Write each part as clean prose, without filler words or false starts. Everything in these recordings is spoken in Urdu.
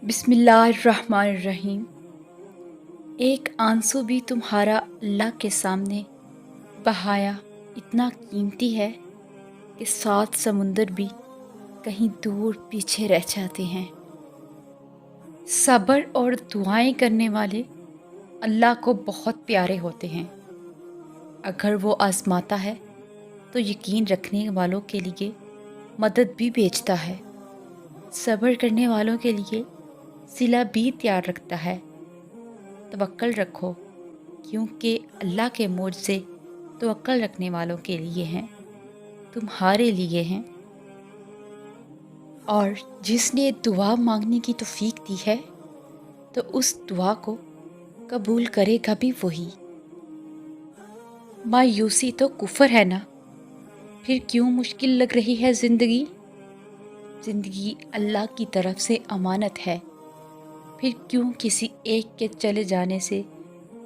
بسم اللہ الرحمن الرحیم۔ ایک آنسو بھی تمہارا اللہ کے سامنے بہایا اتنا قیمتی ہے کہ 7 سمندر بھی کہیں دور پیچھے رہ جاتے ہیں۔ صبر اور دعائیں کرنے والے اللہ کو بہت پیارے ہوتے ہیں۔ اگر وہ آزماتا ہے تو یقین رکھنے والوں کے لیے مدد بھی بھیجتا ہے، صبر کرنے والوں کے لیے صلہ بھی تیار رکھتا ہے۔ توکل رکھو، کیونکہ اللہ کے معجزے توکل رکھنے والوں کے لیے ہیں، تمہارے لیے ہیں۔ اور جس نے دعا مانگنے کی توفیق دی ہے تو اس دعا کو قبول کرے گا بھی وہی۔ مایوسی تو کفر ہے نا، پھر کیوں مشکل لگ رہی ہے زندگی؟ زندگی اللہ کی طرف سے امانت ہے، پھر کیوں کسی ایک کے چلے جانے سے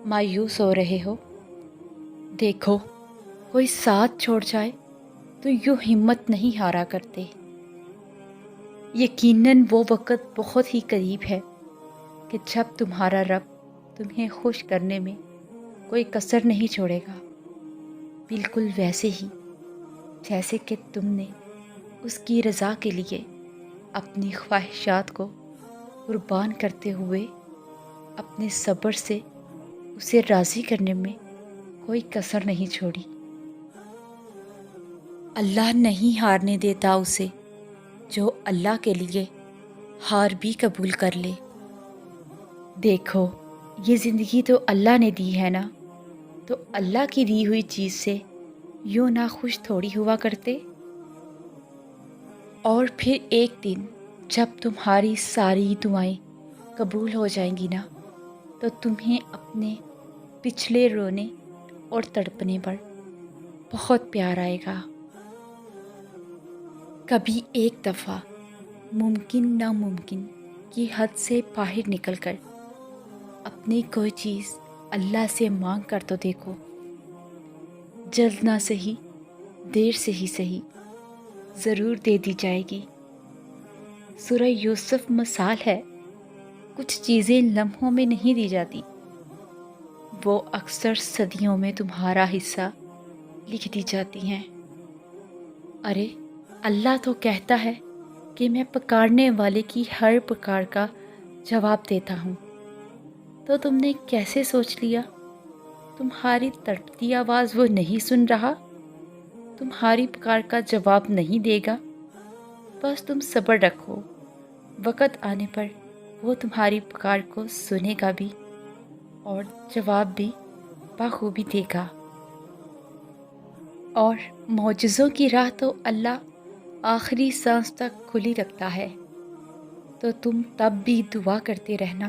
مایوس ہو رہے ہو؟ دیکھو، کوئی ساتھ چھوڑ جائے تو یوں ہمت نہیں ہارا کرتے۔ یقیناً وہ وقت بہت ہی قریب ہے کہ جب تمہارا رب تمہیں خوش کرنے میں کوئی کسر نہیں چھوڑے گا، بالکل ویسے ہی جیسے کہ تم نے اس کی رضا کے لیے اپنی خواہشات کو قربان کرتے ہوئے اپنے صبر سے اسے راضی کرنے میں کوئی کسر نہیں چھوڑی۔ اللہ نہیں ہارنے دیتا اسے جو اللہ کے لیے ہار بھی قبول کر لے۔ دیکھو، یہ زندگی تو اللہ نے دی ہے نا، تو اللہ کی دی ہوئی چیز سے یوں ناخوش تھوڑی ہوا کرتے۔ اور پھر ایک دن جب تمہاری ساری دعائیں قبول ہو جائیں گی نا، تو تمہیں اپنے پچھلے رونے اور تڑپنے پر بہت پیار آئے گا۔ کبھی ایک دفعہ ممکن ناممکن کی حد سے باہر نکل کر اپنی کوئی چیز اللہ سے مانگ کر تو دیکھو، جلد نہ سہی دیر سے ہی سہی ضرور دے دی جائے گی۔ سورہ یوسف مثال ہے، کچھ چیزیں لمحوں میں نہیں دی جاتی، وہ اکثر صدیوں میں تمہارا حصہ لکھ دی جاتی ہیں۔ ارے اللہ تو کہتا ہے کہ میں پکارنے والے کی ہر پکار کا جواب دیتا ہوں، تو تم نے کیسے سوچ لیا تمہاری تڑپتی آواز وہ نہیں سن رہا، تمہاری پکار کا جواب نہیں دے گا؟ بس تم صبر رکھو، وقت آنے پر وہ تمہاری پکار کو سنے گا بھی اور جواب بھی بخوبی دے گا۔ اور معجزوں کی راہ تو اللہ آخری سانس تک کھلی رکھتا ہے، تو تم تب بھی دعا کرتے رہنا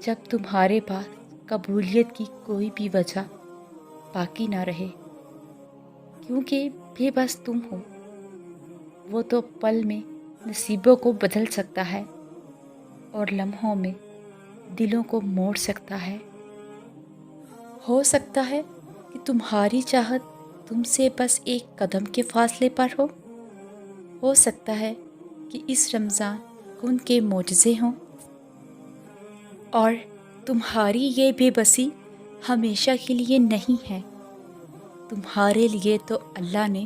جب تمہارے پاس قبولیت کی کوئی بھی وجہ باقی نہ رہے، کیونکہ بے بس تم ہو، وہ تو پل میں نصیبوں کو بدل سکتا ہے اور لمحوں میں دلوں کو موڑ سکتا ہے۔ ہو سکتا ہے کہ تمہاری چاہت تم سے بس ایک قدم کے فاصلے پر ہو سکتا ہے کہ اس رمضان ان کے معجزے ہوں، اور تمہاری یہ بے بسی ہمیشہ کے لیے نہیں ہے۔ تمہارے لیے تو اللہ نے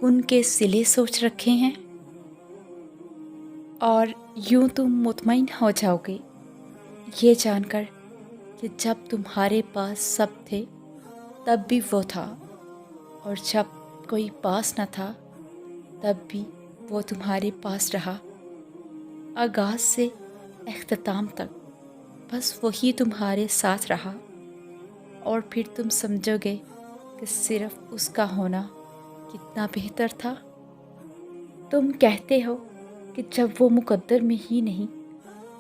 ان کے صلے سوچ رکھے ہیں، اور یوں تم مطمئن ہو جاؤ گے یہ جان کر کہ جب تمہارے پاس سب تھے تب بھی وہ تھا، اور جب کوئی پاس نہ تھا تب بھی وہ تمہارے پاس رہا۔ آغاز سے اختتام تک بس وہی تمہارے ساتھ رہا، اور پھر تم سمجھو گے کہ صرف اس کا ہونا کتنا بہتر تھا۔ تم کہتے ہو کہ جب وہ مقدر میں ہی نہیں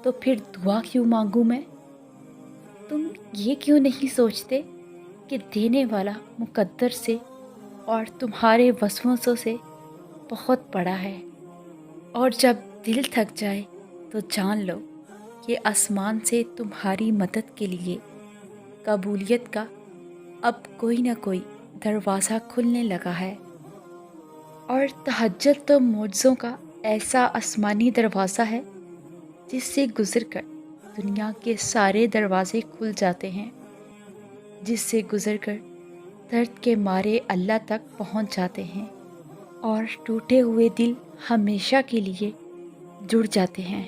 تو پھر دعا کیوں مانگوں میں؟ تم یہ کیوں نہیں سوچتے کہ دینے والا مقدر سے اور تمہارے وسوسوں سے بہت بڑا ہے؟ اور جب دل تھک جائے تو جان لو کہ آسمان سے تمہاری مدد کے لیے قبولیت کا اب کوئی نہ کوئی دروازہ کھلنے لگا ہے۔ اور تہجد تو معجزوں کا ایسا آسمانی دروازہ ہے جس سے گزر کر دنیا کے سارے دروازے کھل جاتے ہیں، جس سے گزر کر درد کے مارے اللہ تک پہنچ جاتے ہیں اور ٹوٹے ہوئے دل ہمیشہ کے لیے جڑ جاتے ہیں۔